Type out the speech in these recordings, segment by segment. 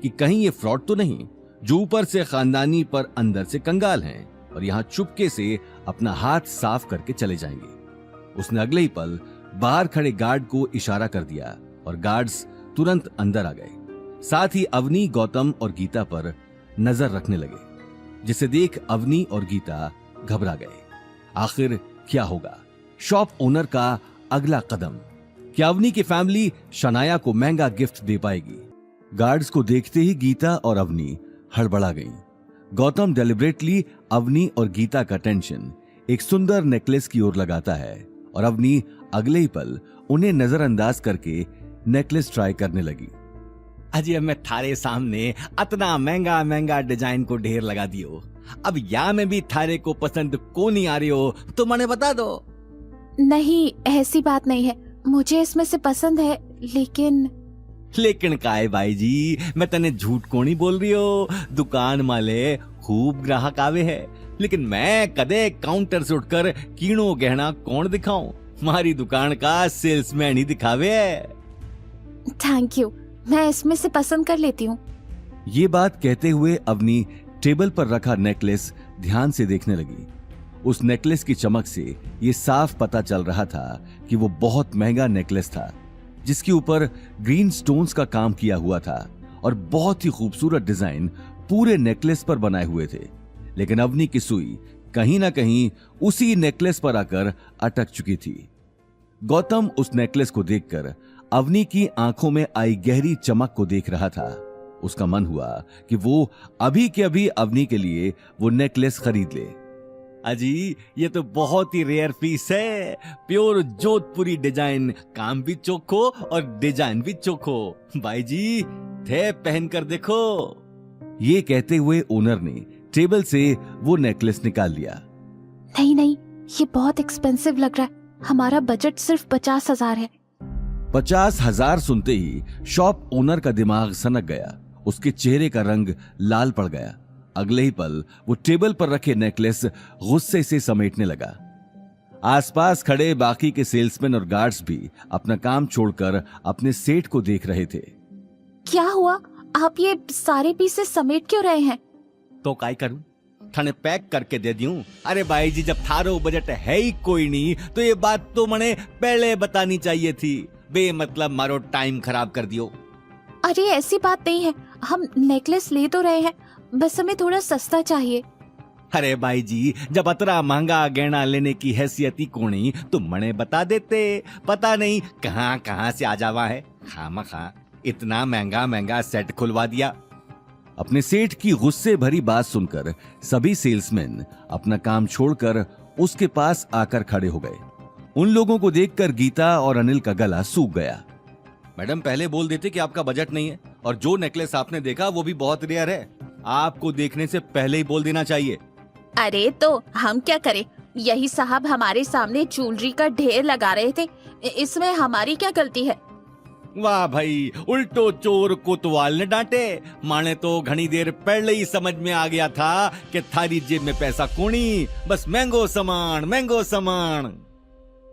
कि कहीं ये फ्रॉड तो नहीं, जो ऊपर से खानदानी पर अंदर से कंगाल हैं और यहाँ चुपके से अपना हाथ साफ करके चले जाएंगे। उसने अगले ही पल बाहर खड़े गार्ड को इशारा कर दिया और गार्ड्स तुरंत अंदर आ गए। साथ ही अवनी, गौतम और गीता पर नजर रखने लगे, जिसे देख अवनी और गीता घबरा गए। आखिर क्या होगा? शॉप ओनर का अगला कदम? क्या अवनी की फैमिली शनाया को महंगा गिफ्ट दे पाएगी? गार्ड्स को देखते ही गीता और अवनी हड़बड़ा गईं। गौतम डेलिब्रेटली अवनी और गीता का टेंशन एक सुंदर नेकलेस की ओर लगाता है और अवनी अगले ही पल उन्हें नजरअंदाज करके नेकलेस ट्राई करने लगी। अजी, अब मैं थारे सामने इतना महंगा महंगा डिजाइन को ढेर लगा दियो, अब या में भी थारे को पसंद को नहीं आ रही हो तो मने बता दो। नहीं, ऐसी बात नहीं है, मुझे इसमें से पसंद है, लेकिन का है भाई जी, मैं तने झूठ को नहीं बोल रही हो। दुकान माले खूब ग्राहक आवे है, लेकिन मैं कदे काउंटर से उठकर कीणो गहना कौन दिखाऊं? हमारी दुकान का सेल्समैन ही दिखावे है। थैंक यू, मैं इसमें से पसंद कर लेती हूँ। ये बात कहते हुए अवनी टेबल पर रखा नेकलेस ध्यान से देखने लगी। उस नेकलेस की चमक से ये साफ पता चल रहा था कि वो बहुत महंगा नेकलेस था, जिसके ऊपर ग्रीन स्टोन्स का काम किया हुआ था और बहुत ही खूबसूरत डिजाइन पूरे नेकलेस पर बनाए हुए थे। लेकिन अवनी की सुई कहीं ना कहीं उसी नेकलेस पर आकर अटक चुकी थी। गौतम उस नेकलेस को देखकर अवनी की आंखों में आई गहरी चमक को देख रहा था। उसका मन हुआ कि वो अभी के अभी अवनी के लिए वो नेकलेस खरीद ले। अजी, ये तो बहुत ही रेयर पीस है, प्योर जोधपुरी डिजाइन, काम भी चोखो और डिजाइन भी चोखो। भाई जी, थे पहन कर देखो। ये कहते हुए ओनर ने टेबल से वो नेकलेस निकाल लिया। नहीं नहीं, ये बहुत एक्सपेंसिव लग रहा है, हमारा बजट सिर्फ 50,000 है। 50,000 सुनते ही शॉप ओनर का दिमाग सनक गया, उसके चेहरे का रंग लाल पड़ गया। अगले ही पल वो टेबल पर रखे नेकलेस गुस्से से समेटने लगा। आसपास खड़े बाकी के सेल्समैन और गार्ड्स भी अपना काम छोड़कर अपने सेठ को देख रहे थे। क्या हुआ? आप ये सारे पीसेस समेट क्यों रहे हैं? तो काय करूं, थाने पैक करके दे दूं। अरे भाई जी, जब थारो बजट है ही कोई नहीं तो ये बात तो मने पहले बतानी चाहिए थी। बेमतलब मारो टाइम खराब कर दियो। अरे ऐसी बात नहीं है, हम नेकलेस ले तो रहे हैं, बस हमें थोड़ा सस्ता चाहिए। अरे भाई जी, जब अतरा महंगा गहना लेने की हैसियत ही कोनी तो मने बता देते। पता नहीं कहां कहां से आ जावा है, खामखा इतना महंगा महंगा सेट खुलवा दिया। अपने सेठ की गुस्से भरी बात सुनकर सभी सेल्समैन अपना काम छोड़कर उसके पास आकर खड़े हो गए। उन लोगों को देखकर गीता और अनिल का गला सूख गया। मैडम, पहले बोल देते कि आपका बजट नहीं है, और जो नेकलेस आपने देखा वो भी बहुत रेयर है। आपको देखने से पहले ही बोल देना चाहिए। अरे तो हम क्या करें, यही साहब हमारे सामने ज्वेलरी का ढेर लगा रहे थे, इसमें हमारी क्या गलती है? वाह भाई, उल्टो चोर कोतवाल ने डांटे। माने तो घनी देर पहले ही समझ में आ गया था कि थारी जेब में पैसा कोनी, बस महंगो सामान महंगो सामान।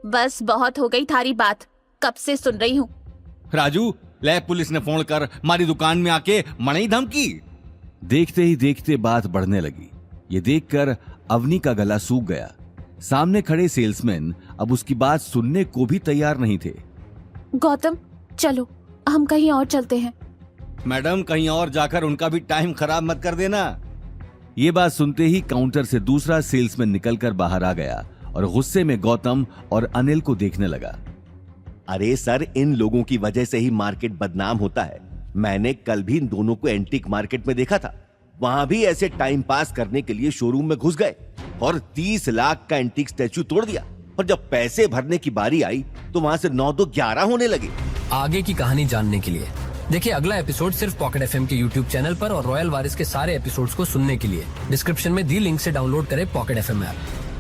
बस बहुत हो गई थारी बात, कब से सुन रही हूँ। राजू, ले पुलिस ने फोन कर हमारी दुकान में आके मणि धमकी। देखते ही देखते बात बढ़ने लगी। ये देखकर अवनी का गला सूख गया। सामने खड़े सेल्समैन अब उसकी बात सुनने को भी तैयार नहीं थे। गौतम, चलो हम कहीं और चलते हैं। मैडम, कहीं और जाकर उनका भी टाइम खराब मत कर देना। ये बात सुनते ही काउंटर से दूसरा सेल्समैन निकलकर बाहर आ गया और गुस्से में गौतम और अनिल को देखने लगा। अरे सर, इन लोगों की वजह से ही मार्केट बदनाम होता है। मैंने कल भी इन दोनों को एंटीक मार्केट में देखा था, वहां भी ऐसे टाइम पास करने के लिए शोरूम में घुस गए और 30 लाख का एंटीक स्टैचू तोड़ दिया, और जब पैसे भरने की बारी आई तो वहां से 9 2 11 होने लगे। आगे की कहानी जानने के लिए देखिए अगला एपिसोड सिर्फ पॉकेट एफएम के यूट्यूब चैनल पर, और रॉयल वारिस के सारे एपिसोड्स को सुनने के लिए डिस्क्रिप्शन में दी लिंक से डाउनलोड करें पॉकेट एफएम ऐप।